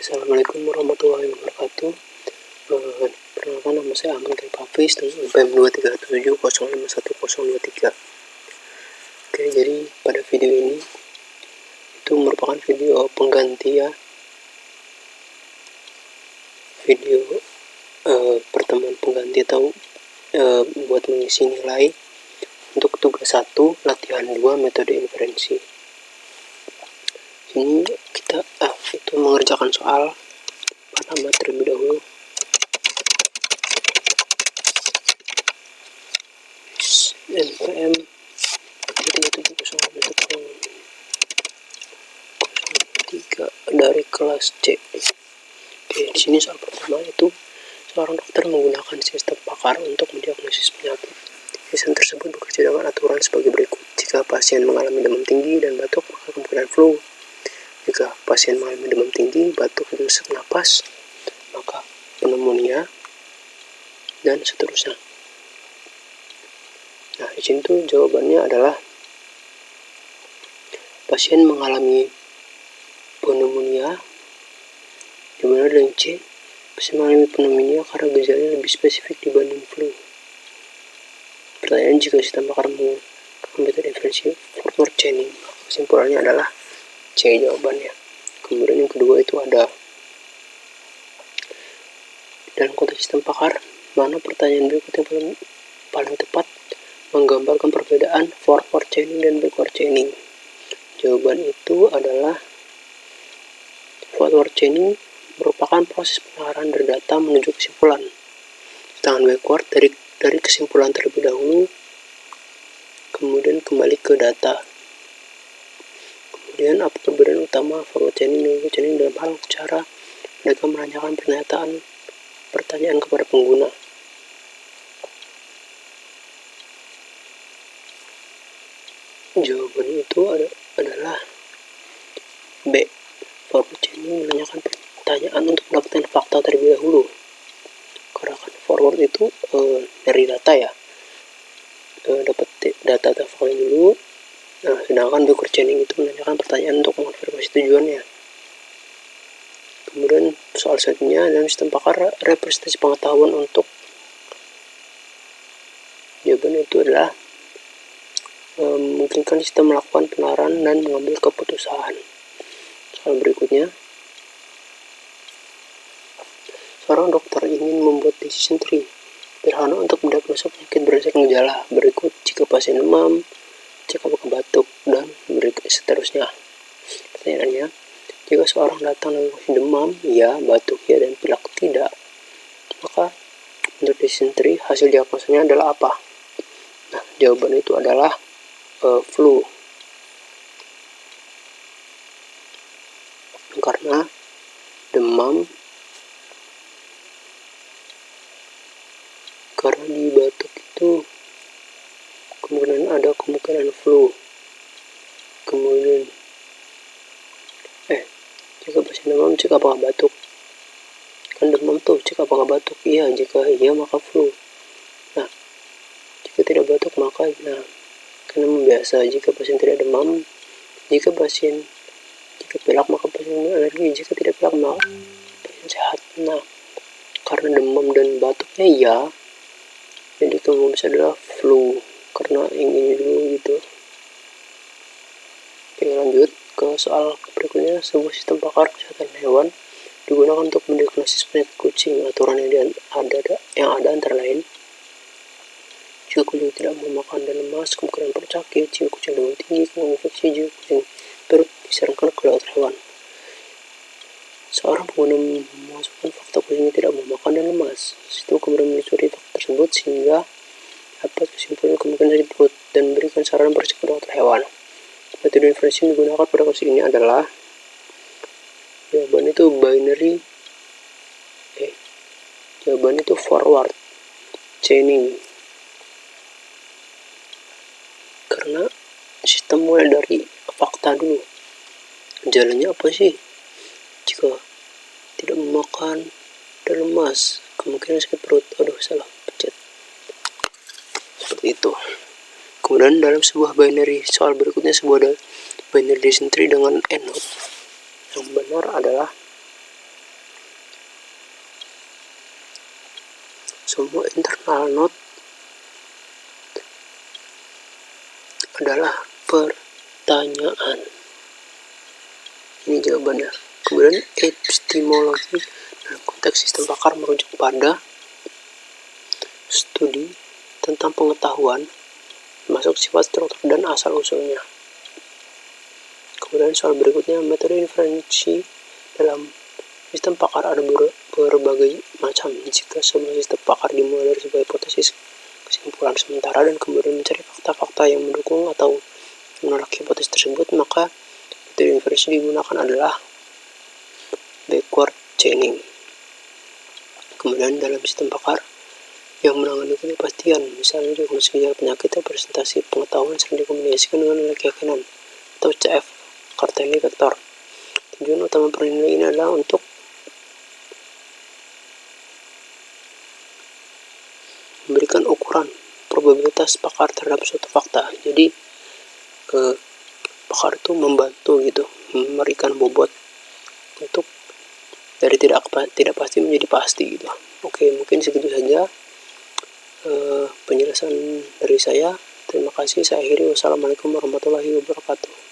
Assalamualaikum warahmatullahi wabarakatuh. Perkenalkan, nama saya Ahmad Gaib Hafiz dengan UPM 237051023. Oke, jadi pada video ini itu merupakan video pengganti ya, video pertemuan pengganti atau buat mengisi nilai untuk tugas 1 latihan 2 metode inferensi. Ini kita itu mengerjakan soal pertama terlebih dahulu. NPM 3701 dari kelas C. Oke, di sini soal pertama itu seorang dokter menggunakan sistem pakar untuk mendiagnosis penyakit. Sistem tersebut bekerja dengan aturan sebagai berikut. Jika pasien mengalami demam tinggi dan batuk, maka kemungkinan flu. Jika pasien mengalami demam tinggi, batuk, dan sesak napas, maka pneumonia, dan seterusnya. Nah, di sini tuh jawabannya adalah pasien mengalami pneumonia, dimana dengan C, pasien mengalami pneumonia karena gejalanya lebih spesifik dibanding flu. Pertanyaan, jika sistem pakar menggunakan metode inferensi Fort Chaining, maka kesimpulannya adalah C jawabannya. Kemudian yang kedua itu ada dalam konteks sistem pakar, mana pertanyaan berikut yang paling tepat menggambarkan perbedaan forward chaining dan backward chaining. Jawaban itu adalah forward chaining merupakan proses pengarahan dari data menuju kesimpulan. Sedangkan backward dari kesimpulan terlebih dahulu kemudian kembali ke data. Kemudian apa perbedaan utama forward chaining dan backward chaining dalam hal cara mereka menanyakan pertanyaan kepada pengguna. Jawabannya itu adalah B. Forward chaining menanyakan pertanyaan untuk mendapatkan fakta terlebih dahulu. Karena kan forward itu dari data ya, dapat data atau fakta dulu. Nah, sedangkan backward chaining itu menanyakan pertanyaan untuk mengonfirmasi tujuannya. Kemudian soal selanjutnya, dalam sistem pakar, representasi pengetahuan untuk jawaban itu adalah memungkinkan sistem melakukan penalaran dan mengambil keputusan. Soal berikutnya, seorang dokter ingin membuat decision tree sederhana untuk mendiagnosa penyakit berdasarkan gejala berikut. Jika pasien demam, cek apakah batuk, dan berikut seterusnya. Pertanyaannya, jika seorang datang dengan kondisi demam, ya, batuk, ya, dan pilek, tidak, maka untuk decision tree hasil diagnosanya adalah apa? Nah, jawaban itu adalah flu. Karena demam, karena di batuk itu kemudian ada kemungkinan flu. Kemudian jika pasien demam, cek apakah batuk. Kan demam tuh, cek apakah batuk. Iya, jika iya maka flu. Nah, jika tidak batuk maka karena biasa. Jika pasien tidak demam, jika pilek maka pasien alergi. Jika tidak pilek maka pasien sehat. Nah, karena demam dan batuknya iya, jadi kemungkinan besar adalah flu. Karena yang ini dulu gitu. Oke, lanjut ke soal berikutnya. Sebuah sistem pakar kesehatan hewan digunakan untuk mendiagnosis penyakit kucing. Aturan yang ada antara lain, jika kucing tidak mau makan dan lemas, kemungkinan perut sakit. Jika kucing demam tinggi, kemungkinan infeksi. Jika kucing perut, disarankan ke dokter hewan. Seorang pengguna memasukkan fakta kucingnya tidak mau makan dan lemas. Sistem kemudian menelusuri fakta tersebut sehingga dapat kesimpulan kemungkinan sakit perut dan berikan saran bersih ke dokter hewan. Metode inferensi yang digunakan pada kasus ini adalah jawaban itu binary. Jawaban itu forward chaining. Karena sistem mulai dari fakta dulu. Gejalanya apa sih? Jika tidak memakan dan lemas, kemungkinan sakit perut. Aduh, salah pencet. Seperti itu. Kemudian dalam sebuah binary, soal berikutnya sebuah binary decision tree dengan ENOD. Yang benar adalah Semua internal node adalah pertanyaan. Ini jawabannya. Kemudian epistemologi dalam konteks sistem pakar merujuk pada studi tentang pengetahuan, termasuk sifat, struktur, dan asal-usulnya. Kemudian soal berikutnya, metode inferensi dalam sistem pakar ada berbagai macam. Jika sebuah sistem pakar dimulai dari sebuah hipotesis, kesimpulan sementara, dan kemudian mencari fakta-fakta yang mendukung atau menolak hipotesis tersebut, maka metode inferensi digunakan adalah backward chaining. Kemudian dalam sistem pakar yang menangani ketidakpastian, misalnya diagnosis gejala penyakit, representasi pengetahuan sering dikombinasikan dengan nilai keyakinan atau CF, Cartelli vektor. Tujuan utama penilaian ini adalah untuk memberikan ukuran probabilitas pakar terhadap suatu fakta. Jadi pakar itu membantu gitu, memberikan bobot untuk dari tidak pasti menjadi pasti gitu. Oke, mungkin segitu saja penjelasan dari saya. Terima kasih. Saya akhiri. Wassalamualaikum warahmatullahi wabarakatuh.